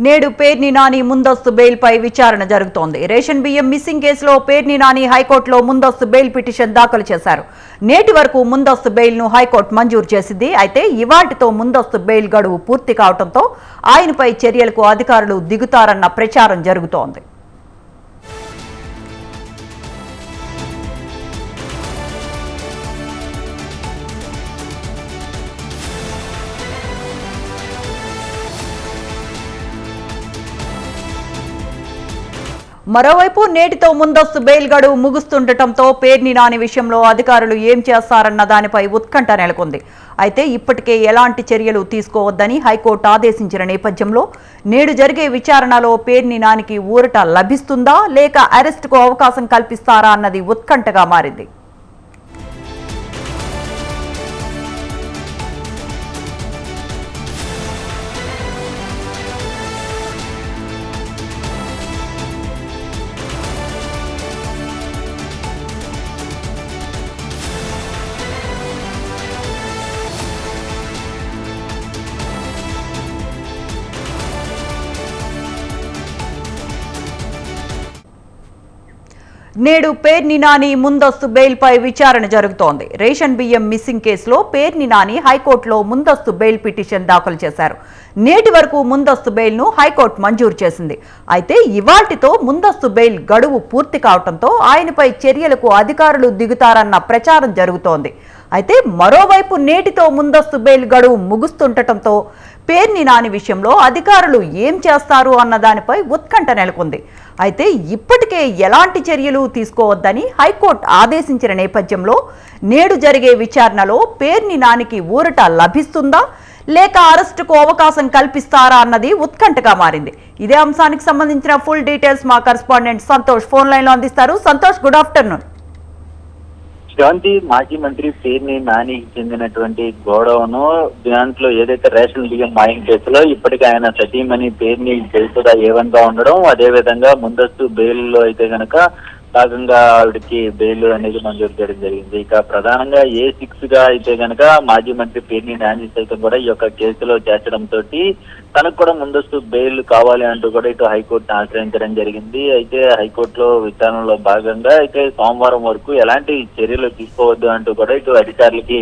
నేడు పేర్ని నాని ముందస్తు బెయిల్పై విచారణ జరుగుతోంది. రేషన్ బియ్యం మిస్సింగ్ కేసులో పేర్ని నాని హైకోర్టులో ముందస్తు బెయిల్ పిటిషన్ దాఖలు చేశారు. నేటి వరకు ముందస్తు బెయిల్ను హైకోర్టు మంజూరు చేసింది. అయితే ఇవాటితో ముందస్తు బెయిల్ గడువు పూర్తి కావడంతో ఆయనపై చర్యలకు అధికారులు దిగుతారన్న ప్రచారం జరుగుతోంది. మరోవైపు నేటితో ముందస్తు బెయిల్ గడువు ముగుస్తుండటంతో పేర్ని నాని విషయంలో అధికారులు ఏం చేస్తారన్న దానిపై ఉత్కంఠ నెలకొంది. అయితే ఇప్పటికే ఎలాంటి చర్యలు తీసుకోవద్దని హైకోర్టు ఆదేశించిన నేపథ్యంలో నేడు జరిగే విచారణలో పేర్ని నానికి ఊరట లభిస్తుందా లేక అరెస్టుకు అవకాశం కల్పిస్తారా అన్నది ఉత్కంఠగా మారింది. నేడు పేర్ని నాని ముందస్తు బెయిల్పై విచారణ జరుగుతోంది. రేషన్ బియ్యం మిస్సింగ్ కేసులో పేర్ని నాని హైకోర్టులో ముందస్తు బెయిల్ పిటిషన్ దాఖలు చేశారు. నేటి వరకు ముందస్తు బెయిల్ను హైకోర్టు మంజూరు చేసింది. అయితే ఇవాల్టితో ముందస్తు బెయిల్ గడువు పూర్తి కావడంతో ఆయనపై చర్యలకు అధికారులు దిగుతారన్న ప్రచారం జరుగుతోంది. అయితే మరోవైపు నేటితో ముందస్తు బెయిల్ గడువు ముగుస్తుండటంతో పేర్ని నాని విషయంలో అధికారులు ఏం చేస్తారు అన్న దానిపై ఉత్కంఠ నెలకొంది. అయితే ఇప్పటికే ఎలాంటి చర్యలు తీసుకోవద్దని హైకోర్టు ఆదేశించిన నేపథ్యంలో నేడు జరిగే విచారణలో పేర్ని నానికి ఊరట లభిస్తుందా లేక అరెస్టుకు అవకాశం కల్పిస్తారా అన్నది ఉత్కంఠగా మారింది. ఇదే అంశానికి సంబంధించిన ఫుల్ డీటెయిల్స్ మా కరెస్పాండెంట్ సంతోష్ ఫోన్ లైన్ లో అందిస్తారు. Santosh, good afternoon. శాంతి మాజీ మంత్రి పేర్ని నానికి చెందినటువంటి గోడౌన్ దాంట్లో ఏదైతే రేషన్ బియ్యం మాయం కేసులో ఇప్పటికీ ఆయన సతీమణి పేర్ని జైసుదా ఏవన్గా ఉండడం, అదే విధంగా ముందస్తు బెయిల్లో అయితే గనక భాగంగా ఆవిడకి బెయిల్ అనేది మంజూరు చేయడం జరిగింది. ఇక ప్రధానంగా A6 గా అయితే గనక మాజీ మంత్రి పేర్ని నాని సైతం కూడా ఈ యొక్క కేసులో చేర్చడంతో తనకు కూడా ముందస్తు బెయిల్ కావాలి అంటూ కూడా ఇటు హైకోర్టును ఆశ్రయించడం జరిగింది. అయితే హైకోర్టులో విచారణలో భాగంగా అయితే సోమవారం వరకు ఎలాంటి చర్యలు తీసుకోవద్దు అంటూ కూడా ఇటు అధికారులకి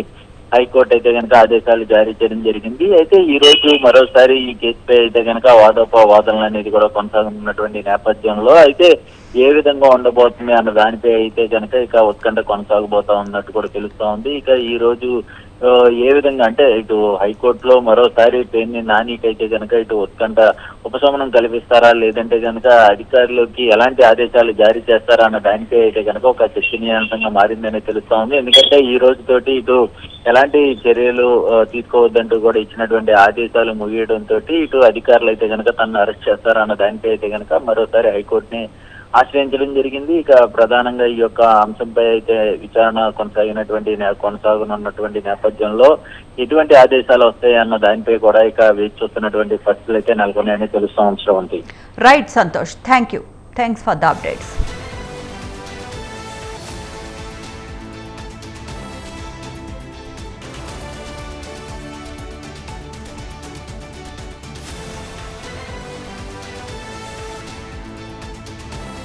హైకోర్టు అయితే కనుక ఆదేశాలు జారీ చేయడం జరిగింది. అయితే ఈ రోజు మరోసారి ఈ కేసుపై అయితే కనుక వాదోపవాదనలు అనేది కూడా కొనసాగుతున్నటువంటి నేపథ్యంలో అయితే ఏ విధంగా ఉండబోతుంది అన్న దానిపై అయితే కనుక ఇక ఉత్కంఠ కొనసాగబోతా ఉన్నట్టు కూడా తెలుస్తా ఉంది. ఇక ఈ రోజు ఏ విధంగా అంటే ఇటు హైకోర్టులో మరోసారి పేర్ని నానికైతే కనుక ఇటు ఉత్కంఠ ఉపశమనం కల్పిస్తారా లేదంటే కనుక అధికారులకి ఎలాంటి ఆదేశాలు జారీ చేస్తారా అన్న దానిపై అయితే కనుక ఒక చర్చనీయాంశంగా మారిందని తెలుస్తా ఉంది. ఎందుకంటే ఈ రోజుతోటి ఇటు ఎలాంటి చర్యలు తీసుకోవద్దంటూ కూడా ఇచ్చినటువంటి ఆదేశాలు ముగియడంతో ఇటు అధికారులు అయితే కనుక తనను అరెస్ట్ చేస్తారా అన్న దానిపై అయితే కనుక మరోసారి హైకోర్టుని ఆశ్రయించడం జరిగింది. ఇక ప్రధానంగా ఈ యొక్క అంశంపై అయితే విచారణ కొనసాగనున్నటువంటి నేపథ్యంలో ఎటువంటి ఆదేశాలు వస్తాయి అన్న దానిపై కూడా ఇక వేచి చూస్తున్నటువంటి పరిస్థితులు అయితే నెలకొన్నాయని తెలుస్తా ఉంచడం. Right Santosh, thanks for the updates.